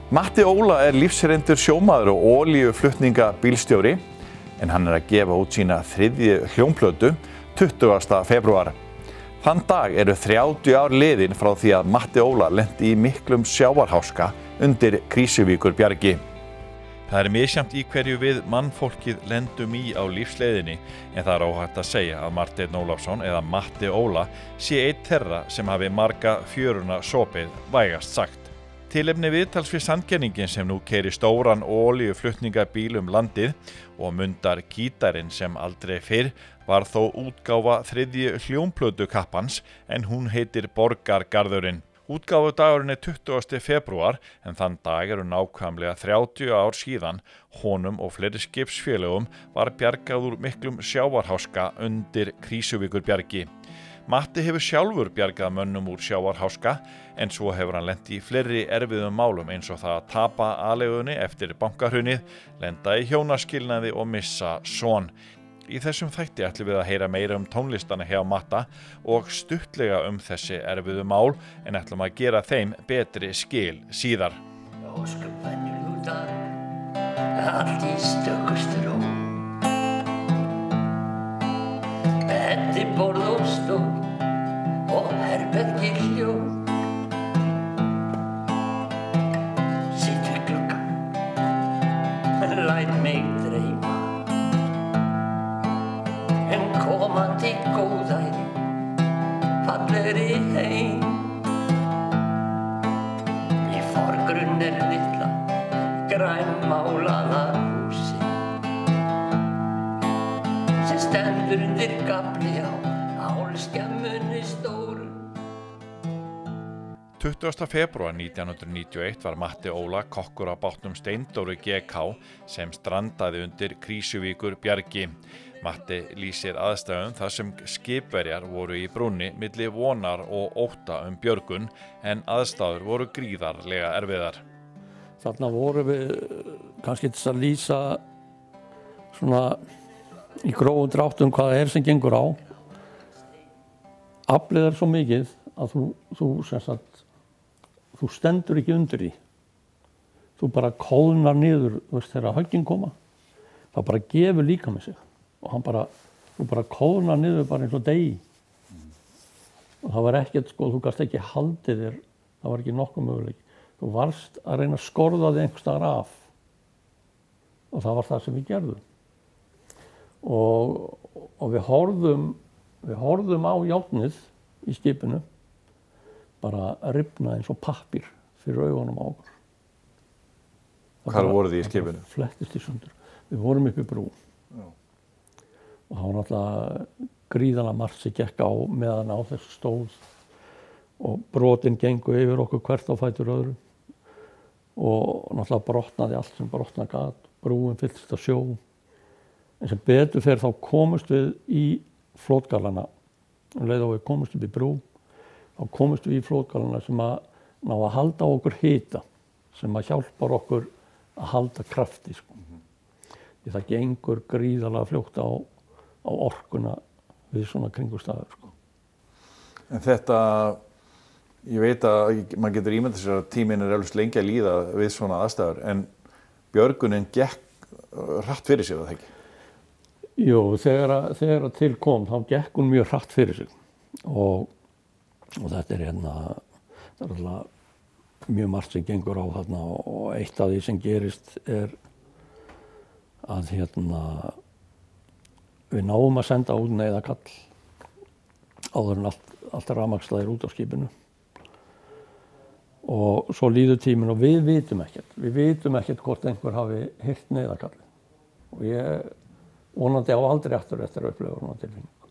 Matti Óla lífsreyndur sjómaður og olíuflutningabílstjóri en hann að gefa út sína þriðju hljómplötu 20. febrúar. Þann dag eru 30 ár liðin frá því að Matti Óla lenti í miklum sjávarháska undir Krýsuvíkurbjargi. Það misjafnt í hverju við mannfólkið lendum í á lífsleiðinni en það óhætt að segja að Marteinn Ólafsson eða Matti Óla sé einn þeirra sem hafi marga fjöruna sopið vægast sagt. Tilefni viðtals við sandkenningin sem nú keyrir stóran olíuflutningabíl landið og mundar gítarinn sem aldrei fyrr var þó útgáfa þriðju hljómplötu kappans en hún heitir Borgargarðurinn. Útgáfudagurinn 20. febrúar en þann dag eru nákvæmlega 30 ár síðan honum og fleiri skipsfélögum var bjargað úr miklum sjávarháska undir Krýsuvíkurbjargi. Matti hefur sjálfur bjargað mönnum úr sjávarháska en svo hefur hann lent í fleiri erfiðum málum eins og það að tapa aleigunni eftir bankahrunið, lenda í hjónaskilnaði og missa son. Í þessum þætti ætlum við að heyra meira tónlistana hjá Matta og stuttlega þessi erfiðu mál en ætlum að gera þeim betri skil síðar. Ósköp venjulegur dagur, allt í stökustu ró. Betti borð og stól og herbergi hljóm. Sitt við gluggann, læt mig dreyma komandi góðæri, fallegri heim. Í forgrunn litla, grænmálaða húsi sem stendur undir gafli á álskemmunni stóru. 20. febrúar 1991 var Matti Óla kokkur á bátnum Steindóru GK sem strandaði undir Krýsuvíkurbjargi. Matti lýsir aðstæðum þar sem skipverjar voru í brúnni milli vonar og ótta björgun en aðstæður voru gríðarlega erfiðar. Þarna voru við kannski til að lýsa svona í grófum dráttum hvað það sem gengur á. Aflið svo mikið að þú stendur ekki undir því. Þú bara kólnar niður, þegar höggin koma. Það bara gefur líka með sig. Og þú bara kólnar niður bara eins og degi. Og það var ekkert, þú gast ekki haldið þér, það var ekki nokkuð möguleiki. Þú varst að reyna að skorða þig einhvers staðar af. Og það var það sem við gerðum. Og við horfðum á járnið í skipinu, bara rifna eins og pappír fyrir augunum á okkur. Hvar voruð þið í skipinu? Flettist í sundur. Við vorum upp í brú. Já. Og það var náttúrulega gríðarlega margt sem gekk á meðan á þessu stóð og brotin gengu yfir okkur hvert á fætur öðru og náttúrulega brotnaði allt sem brotna gat, brúin fylltist af sjó. En sem betur fer þá komust við í flotgallana leið og við komust upp í brú þá komust við í flotgallana sem að ná að halda okkur hita sem að hjálpar okkur að halda krafti Því það gengur gríðarlega fljótt á orkuna við svona kringumstæður En þetta, ég veit að maður getur ímyndað sér að tíminn eflaust lengi að líða við svona aðstæður en björgunin gekk hratt fyrir sig, það ekki? Jú, þegar til kom þá gekk hún mjög hratt fyrir sig og þetta það alltaf mjög margt sem gengur á þarna og eitt af því sem gerist að við náum að senda út neyðarkall áður en allt rafmagnslæðir út á skipinu og svo líður tíminn og við vitum ekkert hvort einhver hafi heyrt neyðarkallið og ég vonandi á aldrei aftur eftir að upplifa svona tilfinningu.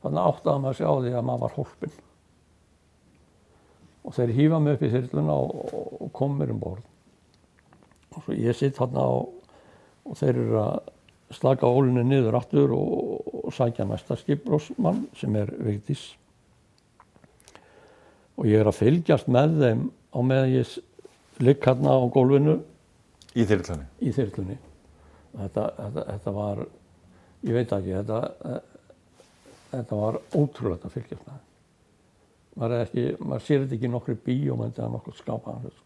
Þarna áttaði maður sig á því að maður var hólpinn og þeir hífa mig upp í þyrluna og kom mér borð og svo ég sitt þarna og þeir eru að slaka ólinni niður aftur og sækja næsta skipbrosmann sem Vigdís. Og ég að fylgjast með þeim á meðan ég ligg hérna á gólfinu. Í þyrlunni? Í þyrlunni. Þetta var, ég veit ekki, þetta var ótrúlegt að fylgjast með þeim. Maður sér þetta ekki í nokkru bíómynd eða nokkuð skapaðan hlut.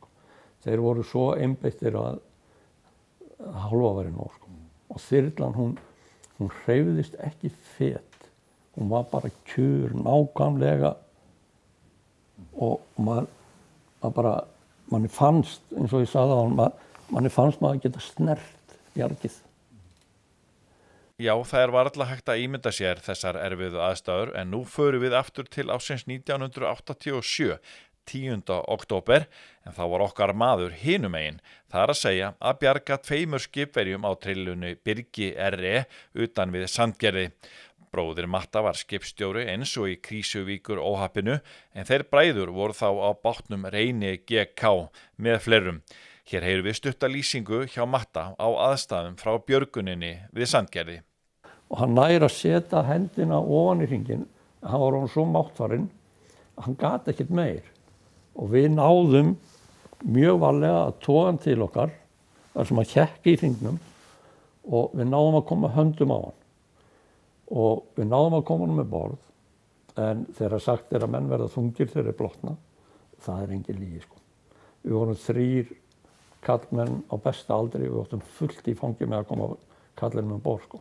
þeir voru svo einbeittir að hálfa væri nóg, sko. Og þyrlan, hún hreyfðist ekki fet. Hún var bara kjur, nákvæmlega og manni fannst, eins og ég sagði á hann, manni fannst maður geta snert bjargið. Já, það varla hægt að ímynda sér þessar erfiðu aðstæður en nú förum við aftur til ársins 1987, 10. október, en þá var okkar maður hinum megin. Það að segja að bjarga 2 skipverjum á trillunni Byrgi RE utan við Sandgerði. Bróðir Matta var skipstjóri eins og í Krýsuvíkur óhappinu en þeir bræður voru þá á bátnum Reyni GK með fleirum. Hér heyrum við stutta lýsingu hjá Matta á aðstæðum frá björguninni við Sandgerði. Og hann næri að setja hendina ofan í hringinn. Hann var hann svo máttfarinn að hann gat ekkert meir. Og við náðum mjög varlega að toga hann til okkar þar sem hann hékk í hringnum og við náðum að koma höndum á hann. Og við náðum að koma hann með borð en þegar sagt að menn verða þungir þegar þeir blotna, það engin lygi, sko. Við vorum 3 kallmenn á besta aldri, við áttum fullt í fangi með að koma kallinum um borð, sko.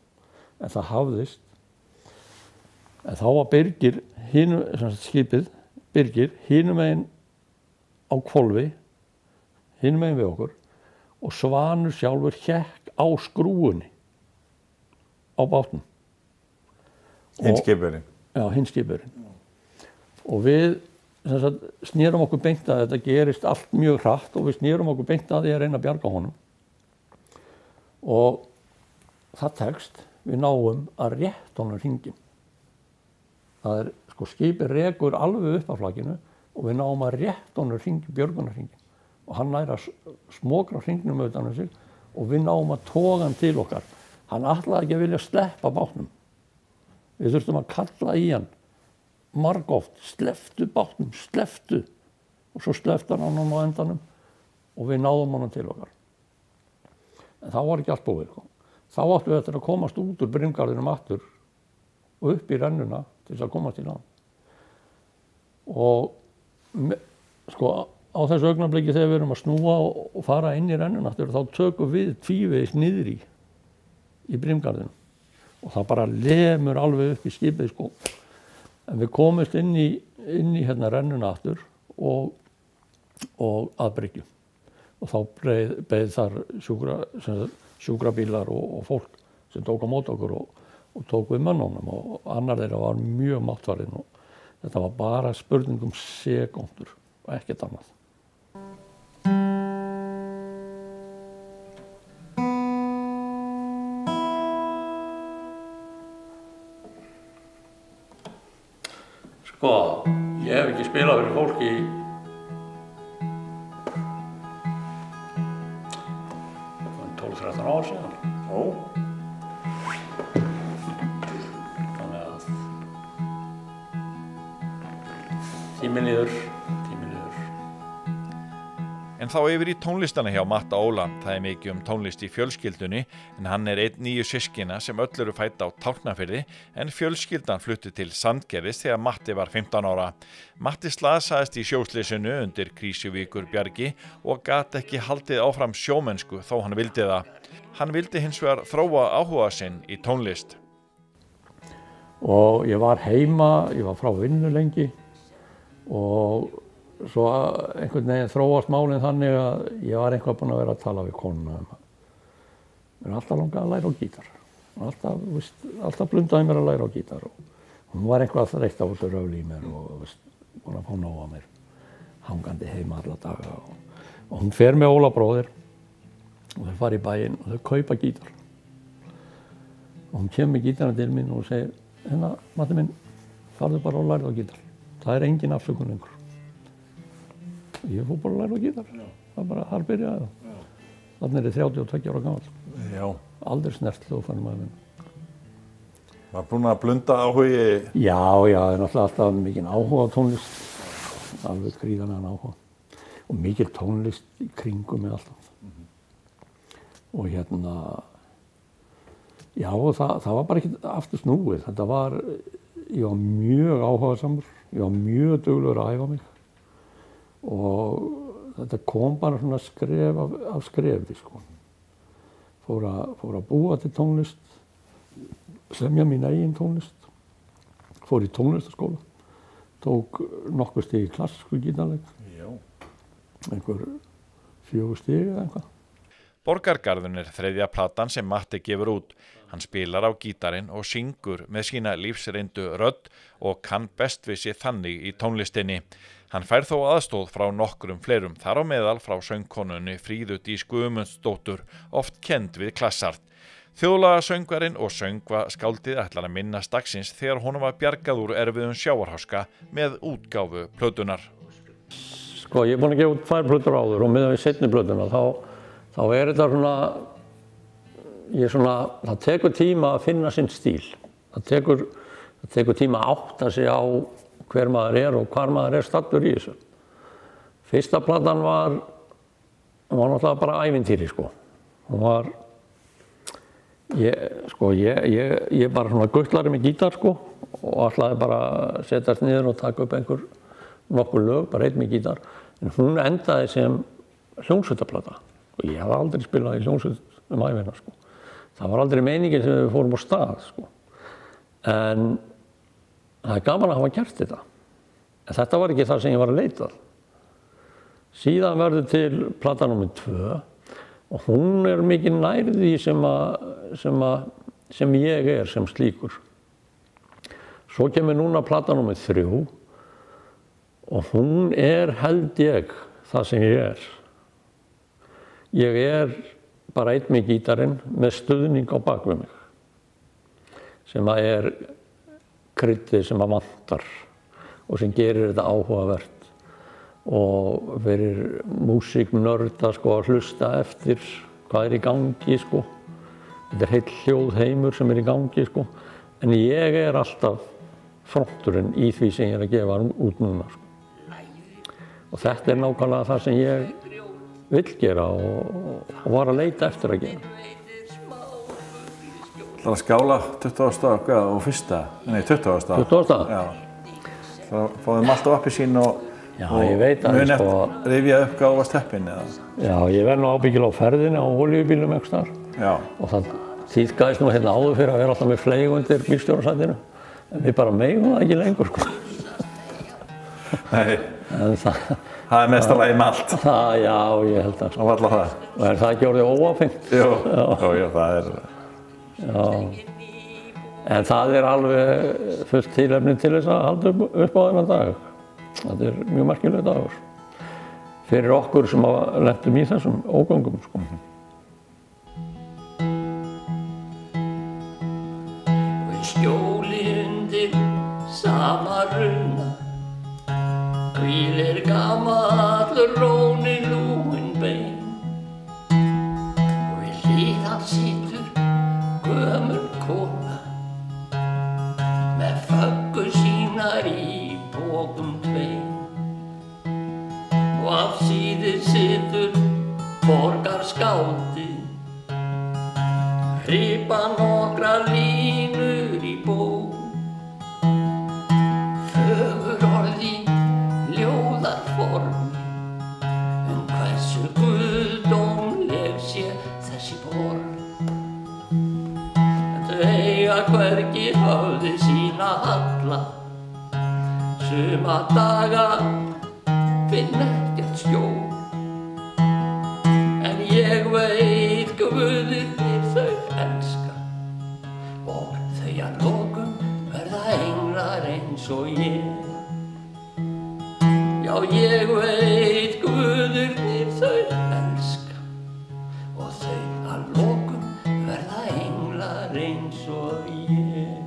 En það hafðist. En þá var Birgir, skipið, Birgir, hinum megin á hvolfi, hinum megin við okkur og Svanur sjálfur hékk á skrúunni á bátnum. Hinn skipverinn? Já, hinn skipverinn. Og við snérum okkur beint að þetta gerist allt mjög hratt og við snérum okkur beint að því að reyna að bjarga honum. Og það tekst, við náum að rétt honum hringinn. Það sko skipið rekur alveg upp af flakinu og við náum að rétt honum hringinn, björgunarhringinn. Og hann næri að smokra hringnum utan um sig og við náum að toga hann til okkar. Hann ætlaði ekki að vilja sleppa bátnum. Við þurftum að kalla í hann margoft, slepptu bátnum, slepptu. Og svo sleppti hann á endanum og við náðum hann til okkar. En þá var ekki allt búið, sko. Þá áttum við eftir að komast út úr brimgarðinum aftur og upp í rennuna til þess að komast í land. Og sko, á þessu augnabliki þegar við erum að snúa og fara inn í rennuna aftur, þá tökum við tvívegis niður í brimgarðinum. Og það bara lemur alveg upp í skipið, sko. En við komumst inn í rennuna aftur og að bryggju. Og þá beið þar sjúkrabílar og fólk sem tók á móti okkur og tók við mönnunum og annar þeirra var mjög máttfarinn og þetta var bara spurning sekúndur og ekkert annað. Sko, ég hef ekki spilað fyrir fólk í 12-13 ár síðan. Ó. Þannig að tíminn líður. En þá yfir í tónlistana hjá Matta Óla. Það mikið tónlist í fjölskyldunni en hann einn 9 systkina sem öll eru fædd á Tálknafirði en fjölskyldan flutti til Sandgerðis þegar Matti var 15 ára. Matti slasaðist í sjóslysinu undir Krýsuvíkur bjargi og gat ekki haldið áfram sjómennsku þó hann vildi það. Hann vildi hins vegar þróa áhuga sinn í tónlist. Og ég var heima, ég var frá vinnu lengi og svo einhvern veginn þróast málinn þannig að ég var eitthvað búinn að vera að tala við konuna um það. Mér er alltaf langað að læra á gítar. Alltaf blundaði mér að læra á gítar og hún var eitthvað þreytt á þessu röfli í mér og búinn að fá nóg á mér. Hangandi heima alla daga og hún fer með Óla bróðir og þau fara í bæinn og þau kaupa gítar. Og hún kemur með gítarna til mín og segir, hérna, Matti minn, farðu bara og lærðu á gítar. Það engin afsökun lengur. Ég fór bara að læra á gítar. Það bara, þar byrjaði það. Þannig er ég 32 ára gamall. Já. Aldrei snert þú fann maður minn. Var búinn að blunda áhugi? Já, það er náttúrulega alltaf mikið áhuga á tónlist. Alveg gríðarlegan áhuga. Og mikið tónlist í kringum með alltaf. Og hérna, já, það var bara ekki aftur snúið. Þetta var, ég var mjög áhugasamur. Ég var mjög duglegur að æfa mig. Og þetta kom bara svona skref af skrefi, sko. Fór að búa til tónlist, semja mín eigin tónlist, fór í tónlistaskóla, tók nokkur stig í klassísku gítarleik, einhver 4 stig eða eitthvað. Borgargarðurinn er 3. platan sem Matti gefur út. Hann spilar á gítarinn og syngur með sína lífsreyndu rödd og kann best við sig þannig í tónlistinni. Hann fær þó aðstóð frá nokkrum fleirum, þar á meðal frá söngkonunni Fríðu Dís Guðmundsdóttur, oft kennd við Klassart. Þjóðlagasöngvarinn og söngvaskáldið ætlar að minnast dagsins þegar honum var bjargað úr erfiðum sjávarháska með útgáfu plötunar. Sko, ég er búinn að gefa út 2 plötur áður og meðan við seinni plötuna þá er þetta svona, það tekur tíma að finna sinn stíl. Það tekur tíma að átta sig á hver maður er og hvar maður er staddur í þessu. Fyrsta platan var náttúrulega bara ævintýri, sko. Hún var, ég bara svona guttlari með gítar, sko, og ætlaði bara að setjast niður og taka upp nokkur lög, bara einn með gítar. En hún endaði sem hljómsveitaplata. Og ég hafði aldrei spilað í hljómsveit ævina, sko. Það var aldrei meiningin sem við fórum á stað, sko. En það er gaman að hafa gert þetta. En þetta var ekki það sem ég var að leita. Síðan verður til plata númer 2 og hún er mikið nær því sem ég er sem slíkur. Svo kemur núna plata númer 3 og hún er, held ég, það sem ég er. Ég er bara einn með gítarinn með stuðning á bak við mig. Sem er kryddið sem að vantar og sem gerir þetta áhugavert. Og fyrir músíknörda, sko, að hlusta eftir hvað er í gangi, sko. Þetta er heill hljóðheimur sem er í gangi, sko. En ég er alltaf fronturinn í því sem ég er að gefa út núna, sko. Og þetta er nákvæmlega það sem ég vill gera og var að leita eftir að gera. Það var skála 20. og fyrsta, nei 20. 20. Já. Það fáðum alltaf appelsín og mun eftir rifja upp hvað var steppin eða? Já, ég verð nú ábyggilega á ferðinni á olíubílum einhvers staðar. Já. Og það tíðkaðist nú hérna áður fyrir að vera alltaf með fleyg undir bílstjórasætinu. En við bara megum það ekki lengur, sko. Nei. En það er mest að lagi með allt. Já, ég held það. Það var alltaf það. Og er það ekki orðið óáfengt? Jú, það er. Já. En það er alveg fullt tilefni til þess að halda upp á þennan dag. Þetta er mjög merkileg dagur. Fyrir okkur sem lentum í þessum ógöngum, sko. Við skjóli undir sama runna hvílir gamall róni lúinn bein og við hlið hans situr gömul kona með föggur sínar í pokum tveim og afsíðis situr borgarskáldið hripa nokkra línur í bók fögur orði ljóðar formi hversu guðdómleg sé þessi borg. Þau eiga hvergi höfði sína halla suma daga finn ekkert skjól en ég veit guðirnir þau elska og þau að lokum verða englar eins og ég. Já, ég veit guðirnir þau elska og þau að lokum verða englar eins og ég.